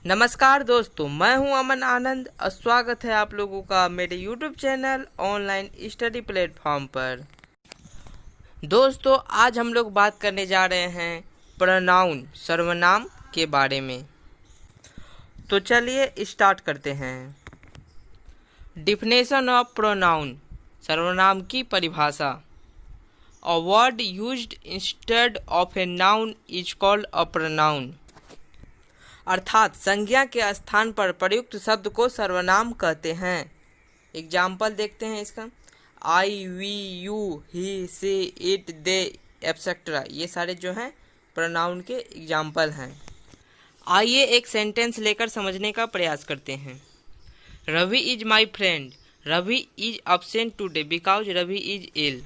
नमस्कार दोस्तों, मैं हूं अमन आनंद और स्वागत है आप लोगों का मेरे YouTube channel online study platform पर। दोस्तों, आज हम लोग बात करने जा रहे हैं प्रोनाउन सर्वनाम के बारे में। तो चलिए स्टार्ट करते हैं। डिफिनेशन ऑफ प्रोनाउन, सर्वनाम की परिभाषा। A word used instead of a noun is called a pronoun. अर्थात संज्ञा के स्थान पर प्रयुक्त शब्द को सर्वनाम कहते हैं। एग्जाम्पल देखते हैं इसका। I, we, you, he, she, it, they etcetera, ये सारे जो हैं प्रोनाउन के एग्जाम्पल हैं। आइए एक सेंटेंस लेकर समझने का प्रयास करते हैं। Ravi is my friend. Ravi is absent today because Ravi is ill.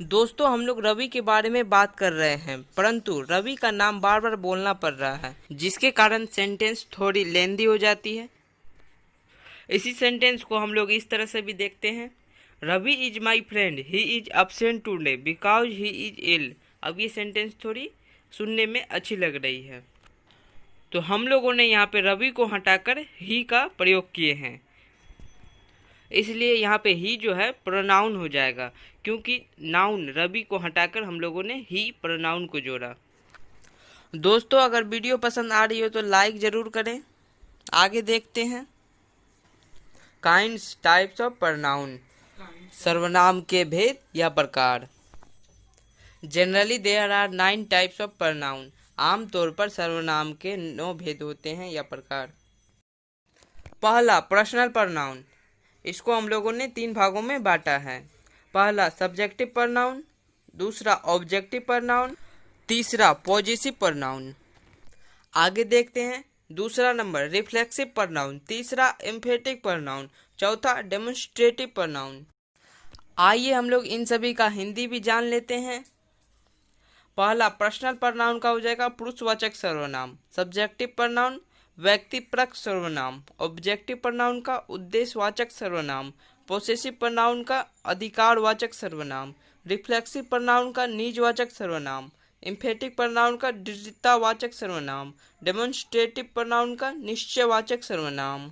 दोस्तों, हम लोग रवि के बारे में बात कर रहे हैं, परंतु रवि का नाम बार बार बोलना पड़ रहा है, जिसके कारण सेंटेंस थोड़ी लेंदी हो जाती है। इसी सेंटेंस को हम लोग इस तरह से भी देखते हैं। Ravi is my friend, he is absent today because he is ill. अब ये सेंटेंस थोड़ी सुनने में अच्छी लग रही है, तो हम लोगों ने यहाँ पे रवि को हटाकर ही का प्रयोग किए हैं, इसलिए यहाँ पे ही जो है प्रोनाउन हो जाएगा, क्योंकि नाउन रवि को हटाकर हम लोगों ने ही प्रोनाउन को जोड़ा। दोस्तों, अगर वीडियो पसंद आ रही हो तो लाइक जरूर करें। आगे देखते हैं। काइंड्स टाइप्स ऑफ प्रोनाउन, सर्वनाम के भेद या प्रकार। Generally there are 9 types of pronoun. आमतौर पर सर्वनाम के 9 भेद होते हैं या प्रकार। पहला, पर्सनल प्रोनाउन। इसको हम लोगों ने 3 भागों में बांटा है। पहला सब्जेक्टिव प्रोनाउन, दूसरा ऑब्जेक्टिव प्रोनाउन, तीसरा पॉजेसिव प्रोनाउन। आगे देखते हैं। दूसरा नंबर रिफ्लेक्सिव प्रोनाउन, तीसरा एम्फेटिक प्रोनाउन, चौथा डेमोन्स्ट्रेटिव प्रोनाउन। आइए हम लोग इन सभी का हिंदी भी जान लेते हैं। पहला पर्सनल प्रोनाउन का हो जाएगा पुरुषवाचक सर्वनाम। सब्जेक्टिव प्रोनाउन व्यक्तिपरक सर्वनाम। ऑब्जेक्टिव प्रोनाउन का उद्देश्यवाचक सर्वनाम। पोसेसिव प्रोनाउन का अधिकारवाचक सर्वनाम। रिफ्लेक्सिव प्रोनाउन का निजवाचक सर्वनाम। एम्फेटिक प्रोनाउन का दृढ़तावाचक सर्वनाम। डेमोन्स्ट्रेटिव प्रोनाउन का निश्चयवाचक सर्वनाम।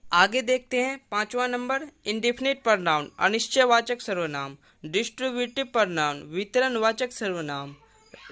आगे देखते हैं। 5वां नंबर इंडेफिनिट प्रोनाउन, अनिश्चयवाचक सर्वनाम। डिस्ट्रीब्यूटिव प्रोनाउन, वितरणवाचक सर्वनाम।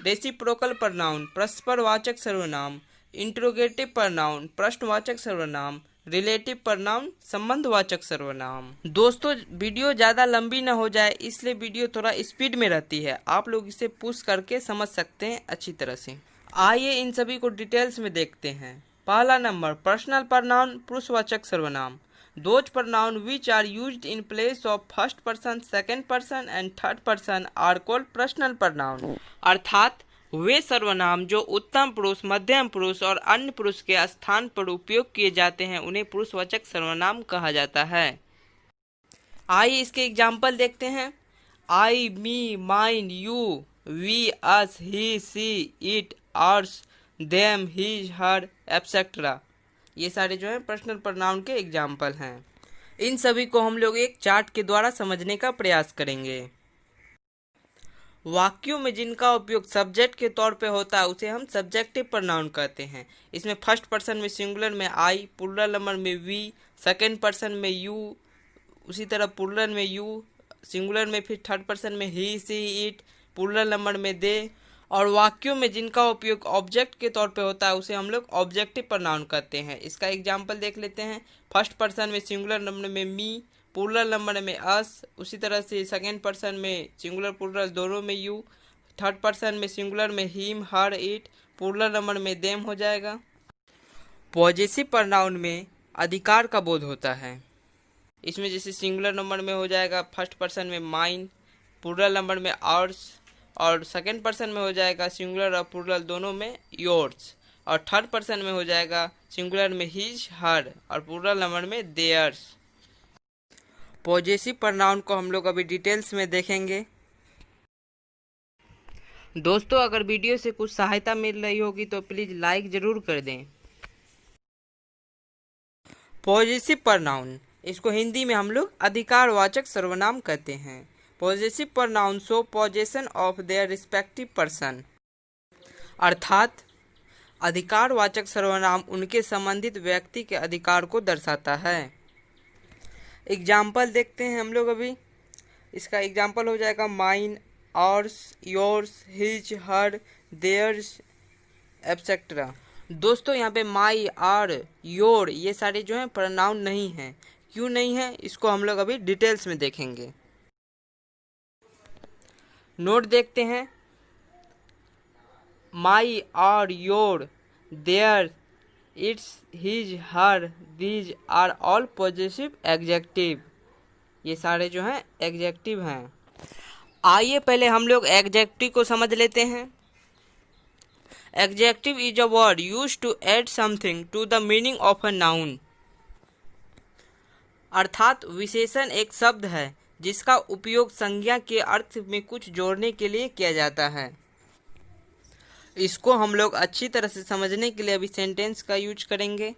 रेसिप्रोकल प्रोनाउन, परस्परवाचक सर्वनाम। इंट्रोगेटिव प्रोनाउन, प्रश्नवाचक सर्वनाम। रिलेटिव प्रोनाउन, संबंधवाचक सर्वनाम। दोस्तों, वीडियो ज़्यादा लंबी ना हो जाए, इसलिए वीडियो थोड़ा स्पीड में रहती है। आप लोग इसे पुश करके समझ सकते हैं अच्छी तरह से। आइए इन सभी को डिटेल्स में देखते हैं। पहला नंबर पर्सनल प्रोनाउन, पुरुषवाचक सर्वनाम। Those pronoun which are used in place of first person, second person and third person are called personal pronoun. अर्थात वे सर्वनाम जो उत्तम पुरुष, मध्यम पुरुष और अन्य पुरुष के स्थान पर उपयोग किए जाते हैं, उन्हें पुरुषवाचक सर्वनाम कहा जाता है। आइए इसके एग्जाम्पल देखते हैं। I, me, mine, you, we, us, he, she, it, ours, them, his, her etcetera, ये सारे जो है पर्सनल प्रोनाउन के एग्जाम्पल हैं। इन सभी को हम लोग एक चार्ट के द्वारा समझने का प्रयास करेंगे। वाक्यों में जिनका उपयोग सब्जेक्ट के तौर पे होता है उसे हम सब्जेक्टिव प्रोनाउन कहते हैं। इसमें फर्स्ट पर्सन में सिंगुलर में आई, प्लूरल नंबर में वी, सेकेंड पर्सन में यू, उसी तरह प्लूरल में यू, सिंगुलर में फिर थर्ड पर्सन में ही, सी, इट, प्लूरल नंबर में दे। और वाक्यों में जिनका उपयोग ऑब्जेक्ट के तौर पे होता है उसे हम लोग ऑब्जेक्टिव प्रोनाउन कहते हैं। इसका एग्जाम्पल देख लेते हैं। फर्स्ट पर्सन में सिंगुलर नंबर में मी, प्लूरल नंबर में अस, उसी तरह से सेकेंड पर्सन में सिंगुलर प्लूरल दोनों में यू, थर्ड पर्सन में सिंगुलर में him, her, it, plural number में देम हो जाएगा। पॉजेसिव प्रोनाउन में अधिकार का बोध होता है। इसमें जैसे सिंगुलर नंबर में हो जाएगा फर्स्ट पर्सन में माइन, प्लूरल नंबर में आवर्स, और सेकेंड पर्सन में हो जाएगा सिंगुलर और प्लूरल दोनों में योर्स, और थर्ड पर्सन में हो जाएगा सिंगुलर में हिज, हर, और प्लूरल नंबर में देयर्स। पॉजेसिव प्रोनाउन को हम लोग अभी डिटेल्स में देखेंगे। दोस्तों, अगर वीडियो से कुछ सहायता मिल रही होगी तो प्लीज लाइक जरूर कर दें। पॉजेसिव प्रोनाउन, इसको हिंदी में हम लोग अधिकारवाचक सर्वनाम कहते हैं। Possessive pronoun show possession of their respective person. अर्थात अधिकारवाचक सर्वनाम उनके संबंधित व्यक्ति के अधिकार को दर्शाता है। एग्जाम्पल देखते हैं हम लोग अभी। इसका एग्जाम्पल हो जाएगा माइन, आवर्स, योर्स, हिज, हर, देयर्स एटसेट्रा। दोस्तों यहाँ पे माई, आर, योर ये सारे जो हैं प्रोनाउन नहीं हैं। क्यों नहीं है इसको हम लोग अभी डिटेल्स में देखेंगे। नोट देखते हैं। My, our, your, their, its, his, her, these are all positive adjective. ये सारे जो हैं एडजेक्टिव हैं। आइए पहले हम लोग एडजेक्टिव को समझ लेते हैं। Adjective is a word used to add something to the meaning of a noun। अर्थात विशेषण एक शब्द है जिसका उपयोग संज्ञा के अर्थ में कुछ जोड़ने के लिए किया जाता है। इसको हम लोग अच्छी तरह से समझने के लिए अभी सेंटेंस का यूज करेंगे।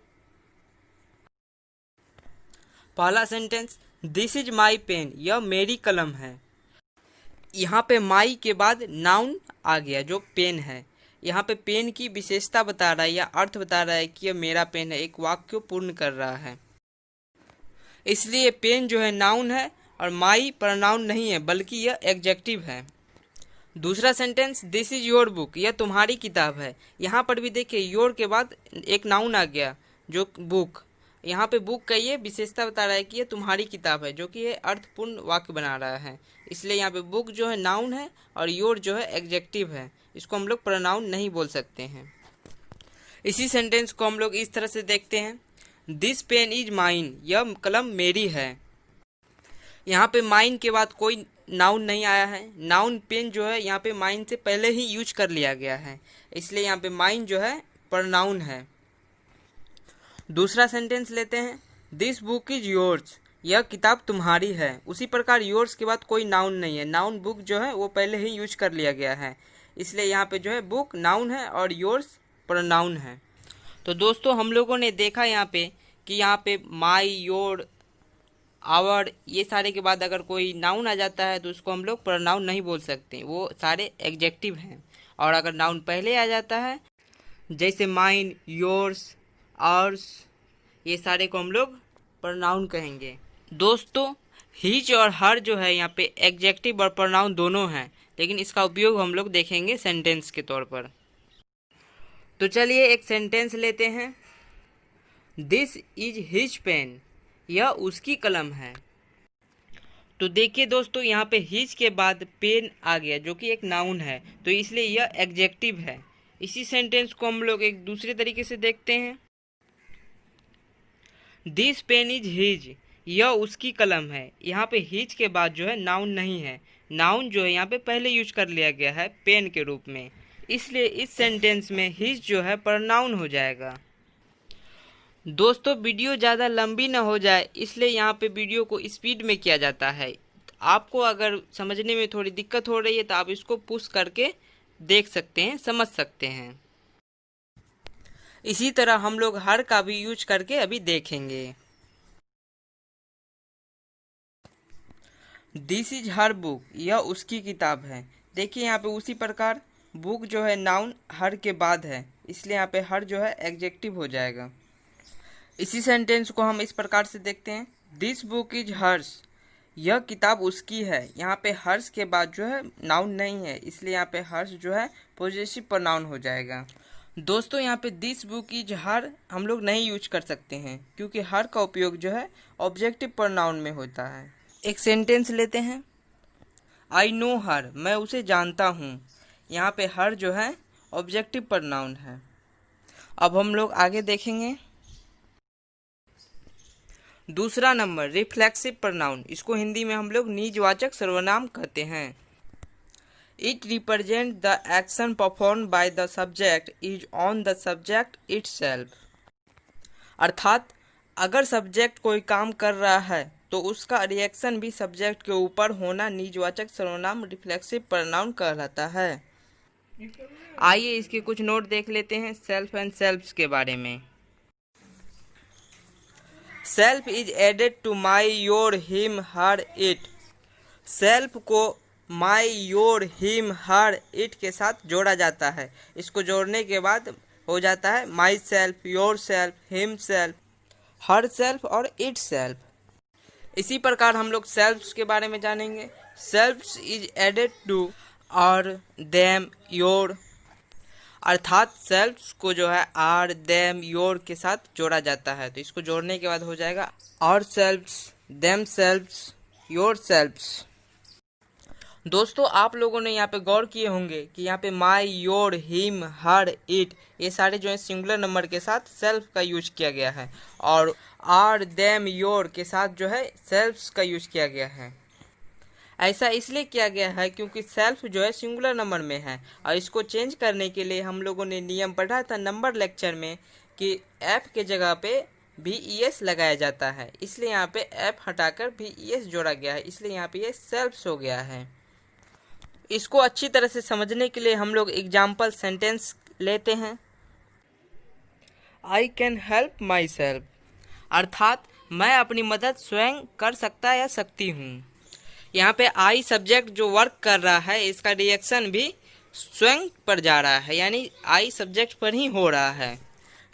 पहला sentence, this is my pen, यह मेरी कलम है। यहाँ पे माई के बाद नाउन आ गया जो पेन है। यहाँ पे पेन की विशेषता बता रहा है या अर्थ बता रहा है कि यह मेरा पेन है, एक वाक्य को पूर्ण कर रहा है। इसलिए पेन जो है नाउन है और माई प्रोनाउन नहीं है बल्कि यह एडजेक्टिव है। दूसरा sentence, this is your book, यह तुम्हारी किताब है। यहाँ पर भी देखिए योर के बाद एक नाउन आ गया जो बुक। यहाँ पे बुक का ये विशेषता बता रहा है कि यह तुम्हारी किताब है, जो कि ये अर्थपूर्ण वाक्य बना रहा है। इसलिए यहाँ पे बुक जो है नाउन है और योर जो है एडजेक्टिव है। इसको हम लोग प्रोनाउन नहीं बोल सकते हैं। इसी सेंटेंस को हम लोग इस तरह से देखते हैं, दिस पेन इज माइन, यह कलम मेरी है। यहाँ पे माइन के बाद कोई नाउन नहीं आया है। नाउन पेन जो है यहाँ पे माइन से पहले ही यूज कर लिया गया है, इसलिए यहाँ पे माइन जो है प्रोनाउन है। दूसरा सेंटेंस लेते हैं, दिस बुक इज योर्स, यह किताब तुम्हारी है। उसी प्रकार योर्स के बाद कोई नाउन नहीं है। नाउन बुक जो है वो पहले ही यूज कर लिया गया है, इसलिए यहाँ पे जो है बुक नाउन है और योर्स प्रोनाउन है। तो दोस्तों हम लोगों ने देखा यहाँ पे कि यहाँ पे माई, योर, आवर ये सारे के बाद अगर कोई नाउन आ जाता है तो उसको हम लोग प्रोनाउन नहीं बोल सकते, वो सारे एडजेक्टिव हैं। और अगर नाउन पहले आ जाता है जैसे माइन, योर्स, आवर्स ये सारे को हम लोग प्रोनाउन कहेंगे। दोस्तों हिज और हर जो है यहाँ पे एडजेक्टिव और प्रोनाउन दोनों हैं, लेकिन इसका उपयोग हम लोग देखेंगे सेंटेंस के तौर पर। तो चलिए एक सेंटेंस लेते हैं, दिस इज हिज पेन, यह उसकी कलम है। तो देखिए दोस्तों यहाँ पे हिज के बाद पेन आ गया जो कि एक नाउन है, तो इसलिए यह एडजेक्टिव है। इसी सेंटेंस को हम लोग एक दूसरे तरीके से देखते हैं, दिस पेन इज हिज, यह उसकी कलम है। यहाँ पे हिज के बाद जो है नाउन नहीं है। नाउन जो है यहाँ पे पहले यूज कर लिया गया है पेन के रूप में, इसलिए इस सेंटेंस में हिज जो है प्रोनाउन हो जाएगा। दोस्तों वीडियो ज़्यादा लंबी ना हो जाए इसलिए यहाँ पे वीडियो को स्पीड में किया जाता है। आपको अगर समझने में थोड़ी दिक्कत हो रही है तो आप इसको पुश करके देख सकते हैं, समझ सकते हैं। इसी तरह हम लोग हर का भी यूज करके अभी देखेंगे। दिस इज हर बुक, यह उसकी किताब है। देखिए यहाँ पे उसी प्रकार बुक जो है नाउन हर के बाद है, इसलिए यहाँ पे हर जो है एडजेक्टिव हो जाएगा। इसी सेंटेंस को हम इस प्रकार से देखते हैं, दिस बुक इज हर्स, यह किताब उसकी है। यहाँ पे हर्स के बाद जो है नाउन नहीं है, इसलिए यहाँ पे हर्स जो है पॉजिटिव प्रोनाउन हो जाएगा। दोस्तों यहाँ पे दिस बुक इज हर हम लोग नहीं यूज कर सकते हैं क्योंकि हर का उपयोग जो है ऑब्जेक्टिव प्रोनाउन में होता है। एक सेंटेंस लेते हैं, आई नो हर, मैं उसे जानता हूँ। यहाँ पे हर जो है ऑब्जेक्टिव प्रोनाउन है। अब हम लोग आगे देखेंगे। दूसरा नंबर रिफ्लेक्सिव प्रोनाउन, इसको हिंदी में हम लोग निजवाचक सर्वनाम कहते हैं। It represent the action perform by the subject is on the subject itself. अर्थात अगर सब्जेक्ट कोई काम कर रहा है तो उसका रिएक्शन भी सब्जेक्ट के ऊपर होना निजवाचक सर्वनाम रिफ्लेक्सिव प्रोनाउन कहलाता है। आइए इसके कुछ नोट देख लेते हैं सेल्फ एंड सेल्फ्स के बारे में। Self is added to my, your, him, her, it. Self को my, your, him, her, it के साथ जोड़ा जाता है। इसको जोड़ने के बाद हो जाता है my self, your self, him self, her self और इट सेल्फ। इसी प्रकार हम लोग सेल्फ्स के बारे में जानेंगे। सेल्फ्स इज एडेड टू और देम, योर, अर्थात सेल्फ्स को जो है आर, देम, योर के साथ जोड़ा जाता है। तो इसको जोड़ने के बाद हो जाएगा और सेल्फ्स, देम सेल्फ्स, योर सेल्फ्स। दोस्तों आप लोगों ने यहाँ पे गौर किए होंगे कि यहाँ पे माई, योर, हिम, हर, इट ये सारे जो है सिंगुलर नंबर के साथ सेल्फ का यूज किया गया है, और आर, देम, योर के साथ जो है सेल्फ्स का यूज किया गया है। ऐसा इसलिए किया गया है क्योंकि सेल्फ जो है सिंगुलर नंबर में है, और इसको चेंज करने के लिए हम लोगों ने नियम पढ़ा था नंबर लेक्चर में कि एफ के जगह पे VES लगाया जाता है, इसलिए यहाँ पे एफ हटाकर VES जोड़ा गया है, इसलिए यहाँ पे ये सेल्फ्स हो गया है। इसको अच्छी तरह से समझने के लिए हम लोग एग्जाम्पल सेंटेंस लेते हैं। I can help my self, अर्थात मैं अपनी मदद स्वयं कर सकता या सकती हूँ। यहाँ पे आई सब्जेक्ट जो वर्क कर रहा है इसका रिएक्शन भी स्वयं पर जा रहा है, यानी आई सब्जेक्ट पर ही हो रहा है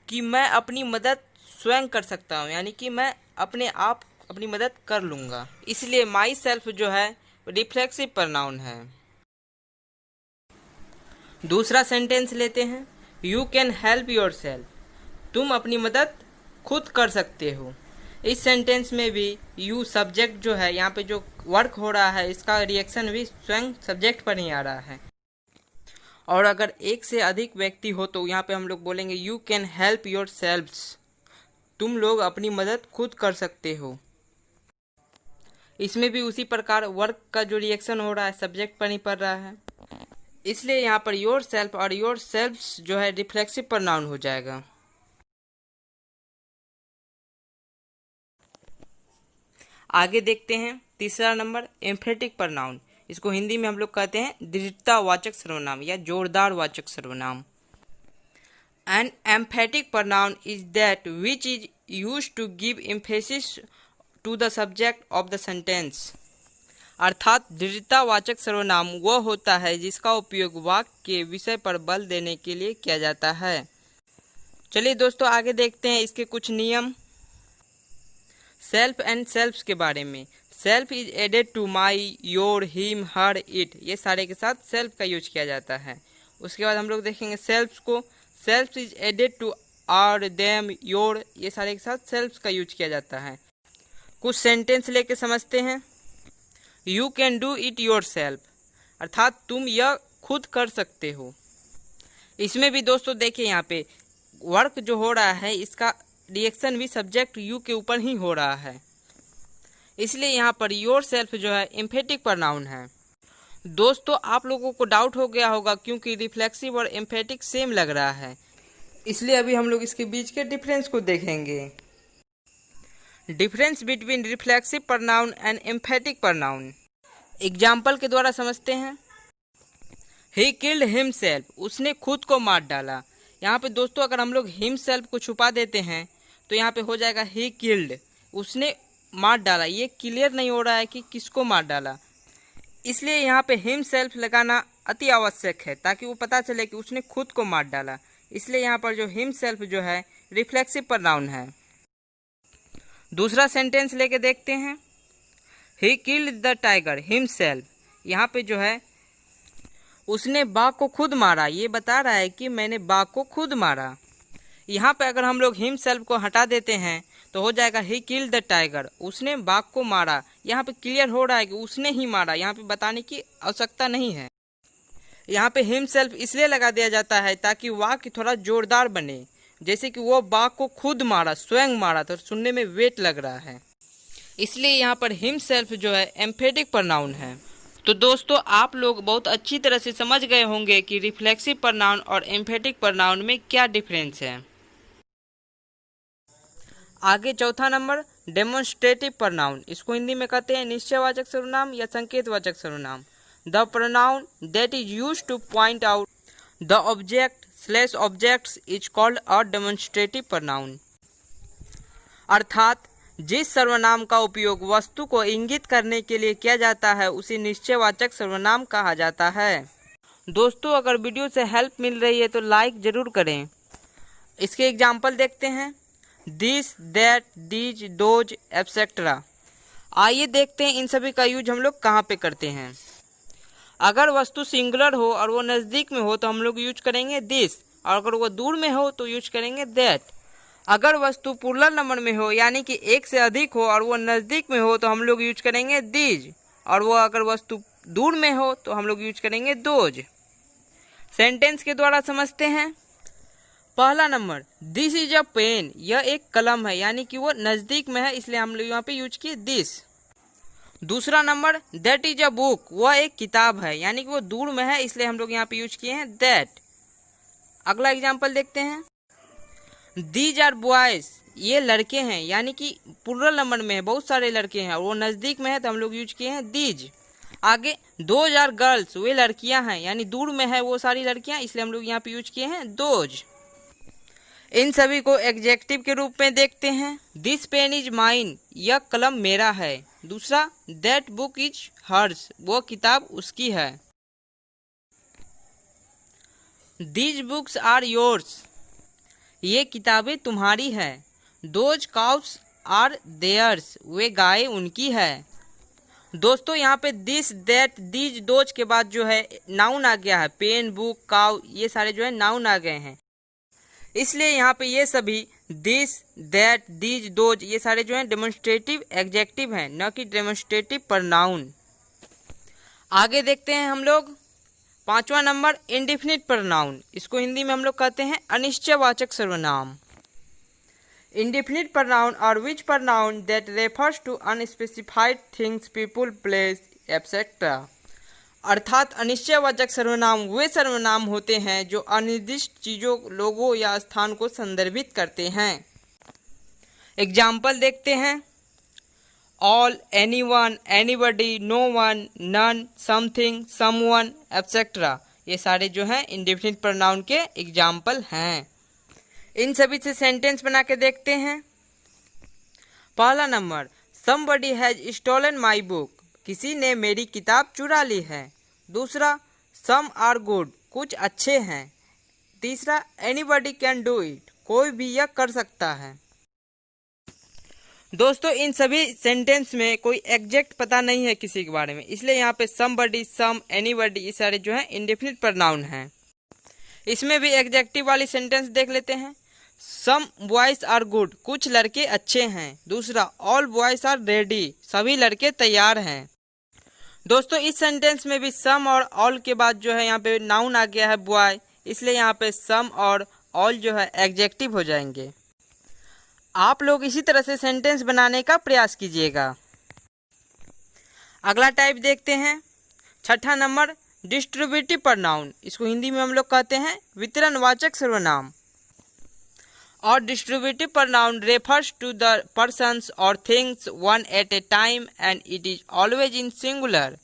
कि मैं अपनी मदद स्वयं कर सकता हूँ, यानी कि मैं अपने आप अपनी मदद कर लूँगा, इसलिए माई सेल्फ जो है रिफ्लेक्सिव प्रोनाउन है। दूसरा सेंटेंस लेते हैं, you can help your self, तुम अपनी मदद खुद कर सकते हो। इस सेंटेंस में भी यू सब्जेक्ट जो है, यहाँ पे जो वर्क हो रहा है इसका रिएक्शन भी स्वयं सब्जेक्ट पर ही आ रहा है, और अगर एक से अधिक व्यक्ति हो तो यहाँ पे हम लोग बोलेंगे you can help your selfs, तुम लोग अपनी मदद खुद कर सकते हो। इसमें भी उसी प्रकार वर्क का जो रिएक्शन हो रहा है सब्जेक्ट पर ही पड़ रहा है, इसलिए यहाँ पर योर सेल्फ और योर सेल्फ्स जो है रिफ्लेक्सिव प्रोनाउन हो जाएगा। आगे देखते हैं तीसरा नंबर एम्फेटिक प्रोनाउन। इसको हिंदी में हम लोग कहते हैं दृढ़तावाचक सर्वनाम या जोरदार वाचक सर्वनाम। An emphatic pronoun is that which is used to give emphasis to the subject of the sentence, अर्थात दृढ़तावाचक सर्वनाम वह होता है जिसका उपयोग वाक्य के विषय पर बल देने के लिए किया जाता है। चलिए दोस्तों आगे देखते हैं इसके कुछ नियम। सेल्फ एंड सेल्फ्स के बारे में। Self is added to my, your, him, her, it ये सारे के साथ सेल्फ का यूज किया जाता है। उसके बाद हम लोग देखेंगे सेल्फ्स को। Self is added to our, them, your ये सारे के साथ सेल्फ का यूज किया जाता है। कुछ सेंटेंस लेके समझते हैं। You can do it your self, अर्थात तुम यह खुद कर सकते हो। इसमें भी दोस्तों देखिए यहाँ पे वर्क जो हो रहा है इसका रिएक्शन भी सब्जेक्ट यू के ऊपर ही हो रहा है, इसलिए यहाँ पर योर सेल्फ जो है एम्फेटिक प्रोनाउन है। दोस्तों आप लोगों को डाउट हो गया होगा क्योंकि रिफ्लेक्सिव और एम्फेटिक सेम लग रहा है, इसलिए अभी हम लोग इसके बीच के डिफरेंस को देखेंगे। Difference between reflexive pronoun and emphatic pronoun example के द्वारा समझते हैं। ही किल्ड हिमसेल्फ, उसने खुद को मार डाला। यहाँ पे दोस्तों अगर हम लोग हिमसेल्फ को छुपा देते हैं तो यहाँ पे हो जाएगा ही किल्ड, उसने मार डाला। ये क्लियर नहीं हो रहा है कि किसको मार डाला, इसलिए यहाँ पे हिमसेल्फ लगाना अति आवश्यक है ताकि वो पता चले कि उसने खुद को मार डाला। इसलिए यहाँ पर जो हिमसेल्फ जो है रिफ्लेक्सिव प्रोनाउन है। दूसरा सेंटेंस लेके देखते हैं। He killed the tiger himself, यहाँ पे जो है उसने बाघ को खुद मारा, ये बता रहा है कि मैंने बाघ को खुद मारा। यहाँ पे अगर हम लोग हिमसेल्फ को हटा देते हैं तो हो जाएगा ही किल्ड द टाइगर, उसने बाघ को मारा। यहाँ पे क्लियर हो रहा है कि उसने ही मारा, यहाँ पे बताने की आवश्यकता नहीं है। यहाँ पे हिमसेल्फ इसलिए लगा दिया जाता है ताकि वाक्य थोड़ा जोरदार बने, जैसे कि वो बाघ को खुद मारा, स्वयं मारा, तो सुनने में वेट लग रहा है, इसलिए यहाँ पर हिमसेल्फ जो है एम्फेटिक प्रोनाउन है। तो दोस्तों आप लोग बहुत अच्छी तरह से समझ गए होंगे कि रिफ्लेक्सिव प्रोनाउन और एम्फेटिक प्रोनाउन में क्या डिफरेंस है। आगे चौथा नंबर डेमोन्स्ट्रेटिव प्रोनाउन। इसको हिंदी में कहते हैं निश्चयवाचक सर्वनाम या संकेतवाचक सर्वनाम। The pronoun that is used two point out the object slash objects is called a demonstrative pronoun, अर्थात जिस सर्वनाम का उपयोग वस्तु को इंगित करने के लिए किया जाता है उसे निश्चयवाचक सर्वनाम कहा जाता है। दोस्तों अगर वीडियो से हेल्प मिल रही है तो लाइक जरूर करें। इसके एग्जाम्पल देखते हैं, this, that, these, those, etcetera. आइए देखते हैं इन सभी का यूज हम लोग कहाँ पे करते हैं। अगर वस्तु सिंगुलर हो और वो नज़दीक में हो तो हम लोग यूज करेंगे दिस, और अगर वो दूर में हो तो यूज करेंगे दैट। अगर वस्तु प्लूरल नंबर में हो यानी कि एक से अधिक हो और वो नज़दीक में हो तो हम लोग यूज करेंगे दीज, और वो अगर वस्तु दूर में हो तो हम लोग यूज करेंगे दोज। सेंटेंस के द्वारा समझते हैं। पहला number, this is a pen, यह एक कलम है यानी कि वो नज़दीक में है इसलिए हम लोग यहाँ पे यूज किए दिस। दूसरा number, that is a book, वह एक किताब है यानी कि वो दूर में है इसलिए हम लोग यहाँ पे यूज किए हैं दैट। अगला एग्जाम्पल देखते हैं, दीज आर बॉयज, ये लड़के हैं यानी कि प्लूरल नंबर में है, बहुत सारे लड़के हैं और वो नज़दीक में है तो हम लोग यूज किए हैं दीज। आगे, दोज आर गर्ल्स, वे लड़कियां हैं यानी दूर में है वो सारी लड़कियां इसलिए हम लोग यहाँ पे यूज किए हैं दोज। इन सभी को एडजेक्टिव के रूप में देखते हैं। दिस पेन इज माइन, यह कलम मेरा है। दूसरा, दैट बुक इज हर्स, वो किताब उसकी है। दीज बुक्स आर योर्स, ये किताबें तुम्हारी है। दोज काउस आर देयर्स, वे गाय उनकी है। दोस्तों यहाँ पे दिस, दैट, दीज, दोज के बाद जो है नाउन आ गया है, पेन, बुक, काउ, ये सारे जो है नाउन आ गए हैं, इसलिए यहाँ पे ये सभी दिस, दैट, दीज, दोज ये सारे जो हैं डेमोन्स्ट्रेटिव एडजेक्टिव हैं, न कि डेमोन्स्ट्रेटिव प्रोनाउन। आगे देखते हैं हम लोग। पांचवा नंबर, इंडेफिनिट प्रोनाउन, इसको हिंदी में हम लोग कहते हैं अनिश्चयवाचक सर्वनाम। इंडेफिनिट प्रोनाउन और which pronoun that refers to unspecified things, people, place, etcetera. अर्थात अनिश्चयवाचक सर्वनाम वे सर्वनाम होते हैं जो अनिर्दिष्ट चीजों, लोगों या स्थान को संदर्भित करते हैं। एग्जाम्पल देखते हैं, all, anyone, anybody, no one, none, something, someone, etcetera. ये सारे जो हैं इंडेफिनिट प्रोनाउन के एग्जाम्पल हैं। इन सभी से सेंटेंस बना के देखते हैं। पहला number, somebody has stolen my book, किसी ने मेरी किताब चुरा ली है। दूसरा, सम आर गुड, कुछ अच्छे हैं। तीसरा, एनीबडी कैन डू इट, कोई भी यह कर सकता है। दोस्तों इन सभी सेंटेंस में कोई एग्जैक्ट पता नहीं है किसी के बारे में, इसलिए यहाँ पे समबडी, सम, एनीबडी ये सारे जो हैं इंडेफिनिट प्रोनाउन हैं। इसमें भी एग्जेक्टिव वाली सेंटेंस देख लेते हैं। सम बॉयज आर गुड, कुछ लड़के अच्छे हैं। दूसरा, ऑल बॉयज आर रेडी, सभी लड़के तैयार हैं। दोस्तों इस सेंटेंस में भी सम और ऑल के बाद जो है यहाँ पे नाउन आ गया है बॉय, इसलिए यहाँ पे सम और ऑल जो है एडजेक्टिव हो जाएंगे। आप लोग इसी तरह से सेंटेंस बनाने का प्रयास कीजिएगा। अगला टाइप देखते हैं। छठा नंबर, डिस्ट्रीब्यूटिव प्रोनाउन, इसको हिंदी में हम लोग कहते हैं वितरणवाचक सर्वनाम। और distributive pronoun refers to the persons और things one at a time and it is always in singular.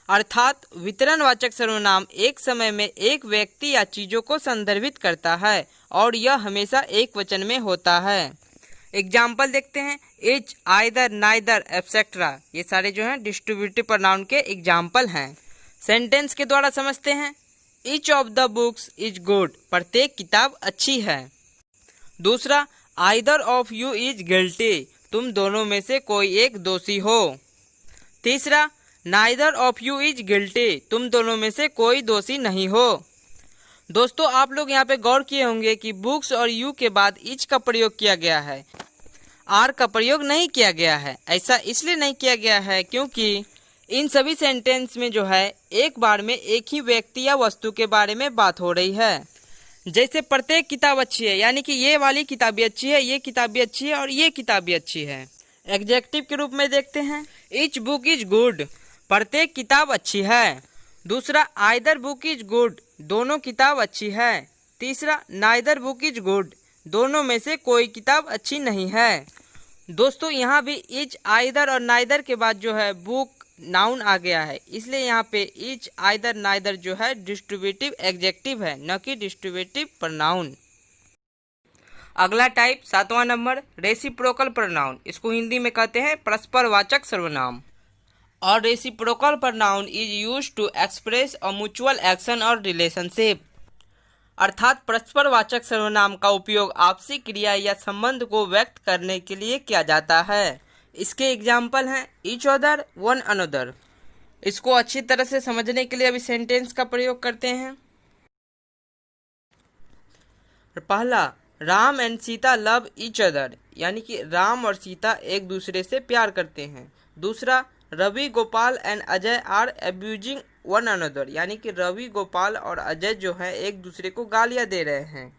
अर्थात वितरणवाचक सर्वनाम एक समय में एक व्यक्ति या चीजों को संदर्भित करता है और यह हमेशा एक वचन में होता है। एग्जाम्पल देखते हैं, इच, आइदर, नाइदर, एटसेट्रा ये सारे जो हैं डिस्ट्रीब्यूटिव प्रोनाउन के एग्जाम्पल हैं। सेंटेंस के द्वारा समझते हैं। Each of the books is good, प्रत्येक किताब अच्छी है। दूसरा, either of you is guilty, तुम दोनों में से कोई एक दोषी हो। तीसरा, neither of you is guilty, तुम दोनों में से कोई दोषी नहीं हो। दोस्तों आप लोग यहाँ पे गौर किए होंगे कि बुक्स और यू के बाद इच का प्रयोग किया गया है, आर का प्रयोग नहीं किया गया है। ऐसा इसलिए नहीं किया गया है क्योंकि इन सभी सेंटेंस में जो है एक बार में एक ही व्यक्ति या वस्तु के बारे में बात हो रही है। जैसे प्रत्येक किताब अच्छी है यानी कि ये वाली किताब भी अच्छी है, ये किताब भी अच्छी है और ये किताब भी अच्छी है। एडजेक्टिव के रूप में देखते हैं। ईच बुक इज गुड, प्रत्येक किताब अच्छी है। दूसरा, आइदर बुक इज गुड, दोनों किताब अच्छी है। तीसरा, नाइदर बुक इज गुड, दोनों में से कोई किताब अच्छी नहीं है। दोस्तों यहाँ भी इच, आइदर और नाइदर के बाद जो है बुक नाउन आ गया है, इसलिए यहाँ पे इच, आइदर, नाइदर जो है डिस्ट्रीब्यूटिव एडजेक्टिव है, न कि डिस्ट्रीब्यूटिव प्रोनाउन। अगला टाइप 7वां नंबर, रेसिप्रोकल प्रोनाउन, इसको हिंदी में कहते हैं परस्परवाचक सर्वनाम। और reciprocal pronoun is used to express a mutual action और रिलेशनशिप। अर्थात परस्परवाचक सर्वनाम का उपयोग आपसी क्रिया या संबंध को व्यक्त करने के लिए किया जाता है। इसके एग्जाम्पल हैं ईच अदर, वन अनदर। इसको अच्छी तरह से समझने के लिए अभी सेंटेंस का प्रयोग करते हैं। पहला, Ram and Sita love each other, यानी कि राम और सीता एक दूसरे से प्यार करते हैं। दूसरा, Ravi, Gopal and Ajay are abusing one another, यानी कि रवि, गोपाल और अजय जो है एक दूसरे को गालियां दे रहे हैं।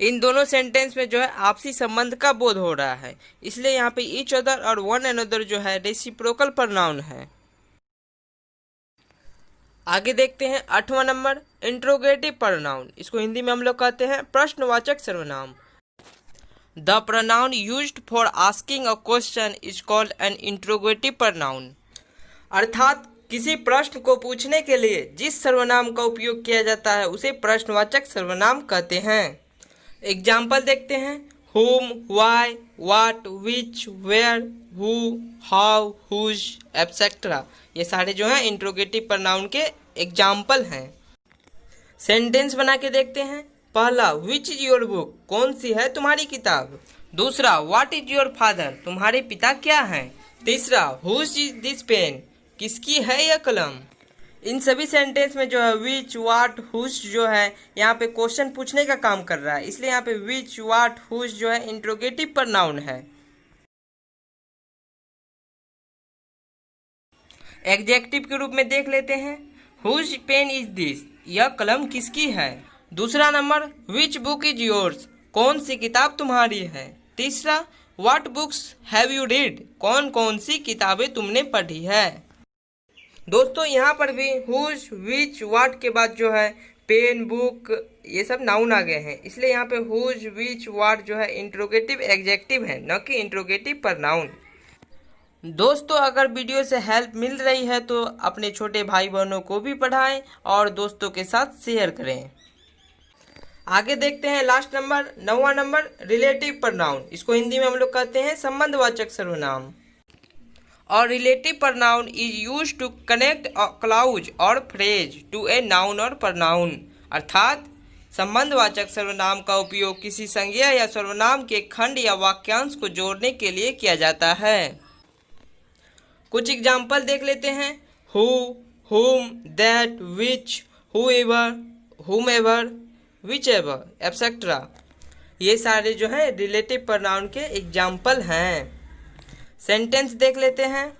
इन दोनों सेंटेंस में जो है आपसी संबंध का बोध हो रहा है, इसलिए यहाँ पे ईच अदर और वन अनदर जो है रेसिप्रोकल प्रोनाउन है। आगे देखते हैं 8वां नंबर, इंट्रोगेटिव प्रोनाउन। इसको हिंदी में हम लोग कहते हैं प्रश्नवाचक सर्वनाम। The pronoun used for asking a question is called an interrogative pronoun. अर्थात किसी प्रश्न को पूछने के लिए जिस सर्वनाम का उपयोग किया जाता है उसे प्रश्नवाचक सर्वनाम कहते हैं। एग्जाम्पल देखते हैं, whom, why, what, which, where, who, how, whose, etc. ये सारे जो हैं इंट्रोगेटिव प्रोनाउन के एग्जाम्पल हैं। सेंटेंस बना के देखते हैं। पहला, which is your book, कौन सी है तुम्हारी किताब। दूसरा, what is your father, तुम्हारे पिता क्या हैं। तीसरा, whose is this pen, किसकी है यह कलम। इन सभी सेंटेंस में जो है विच, वाट, हुज जो है यहाँ पे क्वेश्चन पूछने का काम कर रहा है, इसलिए यहाँ पे विच, वाट, हुज जो है इंट्रोगेटिव प्रोनाउन है। एडजेक्टिव के रूप में देख लेते हैं, हुज पेन इज दिस, यह कलम किसकी है। दूसरा number, which book is yours, कौन सी किताब तुम्हारी है। तीसरा, what books have you read, कौन कौन सी किताबें तुमने पढ़ी है। दोस्तों यहाँ पर भी हुज, विच, वाट के बाद जो है पेन, बुक, ये सब नाउन आ गए हैं, इसलिए यहाँ पे हुज, विच, वाट जो है इंट्रोगेटिव एडजेक्टिव है, न कि इंट्रोगेटिव प्रोनाउन। दोस्तों अगर वीडियो से हेल्प मिल रही है तो अपने छोटे भाई बहनों को भी पढ़ाएं और दोस्तों के साथ शेयर करें। आगे देखते हैं लास्ट नंबर, 9वां नंबर, रिलेटिव प्रोनाउन। इसको हिंदी में हम लोग कहते हैं संबंधवाचक सर्वनाम। और relative pronoun is used to connect a clause और फ्रेज टू ए नाउन और प्रोनाउन। अर्थात संबंधवाचक सर्वनाम का उपयोग किसी संज्ञा या सर्वनाम के खंड या वाक्यांश को जोड़ने के लिए किया जाता है। कुछ एग्जाम्पल देख लेते हैं, who, whom, that, which, whoever, whomever, whichever, etc. ये सारे जो है रिलेटिव प्रोनाउन के एग्जाम्पल हैं। सेंटेंस देख लेते हैं,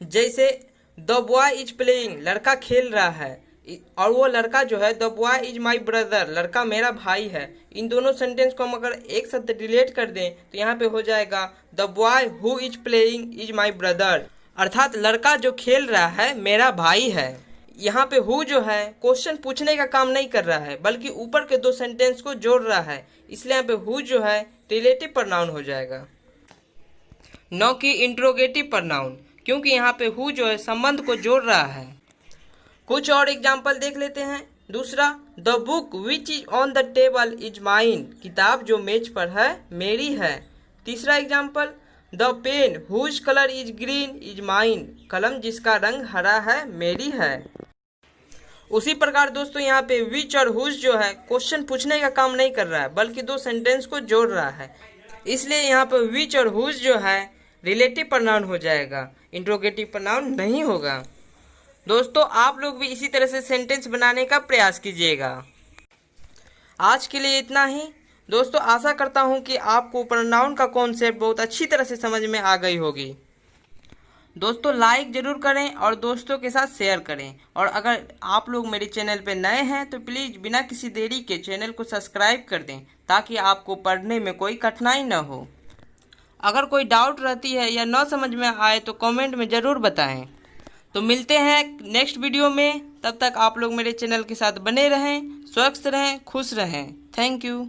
जैसे द बॉय इज प्लेइंग, लड़का खेल रहा है, और वो लड़का जो है the boy is my brother, लड़का मेरा भाई है। इन दोनों सेंटेंस को हम अगर एक साथ रिलेट कर दें तो यहाँ पे हो जाएगा the boy who is playing is my brother, अर्थात लड़का जो खेल रहा है मेरा भाई है। यहाँ पे हु जो है क्वेश्चन पूछने का काम नहीं कर रहा है बल्कि ऊपर के दो सेंटेंस को जोड़ रहा है, इसलिए यहाँ पे हु जो है रिलेटिव प्रोनाउन हो जाएगा, न कि इंट्रोगेटिव प्रोनाउन, क्योंकि यहाँ पे हु जो है संबंध को जोड़ रहा है। कुछ और एग्जाम्पल देख लेते हैं। दूसरा, the book which is on the table is mine, किताब जो मेज पर है मेरी है। तीसरा example, the pen whose colour is green is mine, कलम जिसका रंग हरा है मेरी है। उसी प्रकार दोस्तों यहाँ पे विच और हुज जो है क्वेश्चन पूछने का काम नहीं कर रहा है बल्कि दो सेंटेंस को जोड़ रहा है, इसलिए यहाँ पर विच और हुज जो है रिलेटिव प्रोनाउन हो जाएगा, इंट्रोगेटिव प्रोनाउन नहीं होगा। दोस्तों आप लोग भी इसी तरह से सेंटेंस बनाने का प्रयास कीजिएगा। आज के लिए इतना ही दोस्तों, आशा करता हूँ कि आपको प्रोनाउन का कॉन्सेप्ट बहुत अच्छी तरह से समझ में आ गई होगी। दोस्तों लाइक ज़रूर करें और दोस्तों के साथ शेयर करें, और अगर आप लोग मेरे चैनल पर नए हैं तो प्लीज़ बिना किसी देरी के चैनल को सब्सक्राइब कर दें ताकि आपको पढ़ने में कोई कठिनाई न हो। अगर कोई डाउट रहती है या न समझ में आए तो कमेंट में ज़रूर बताएं। तो मिलते हैं नेक्स्ट वीडियो में, तब तक आप लोग मेरे चैनल के साथ बने रहें, स्वस्थ रहें, खुश रहें। Thank you.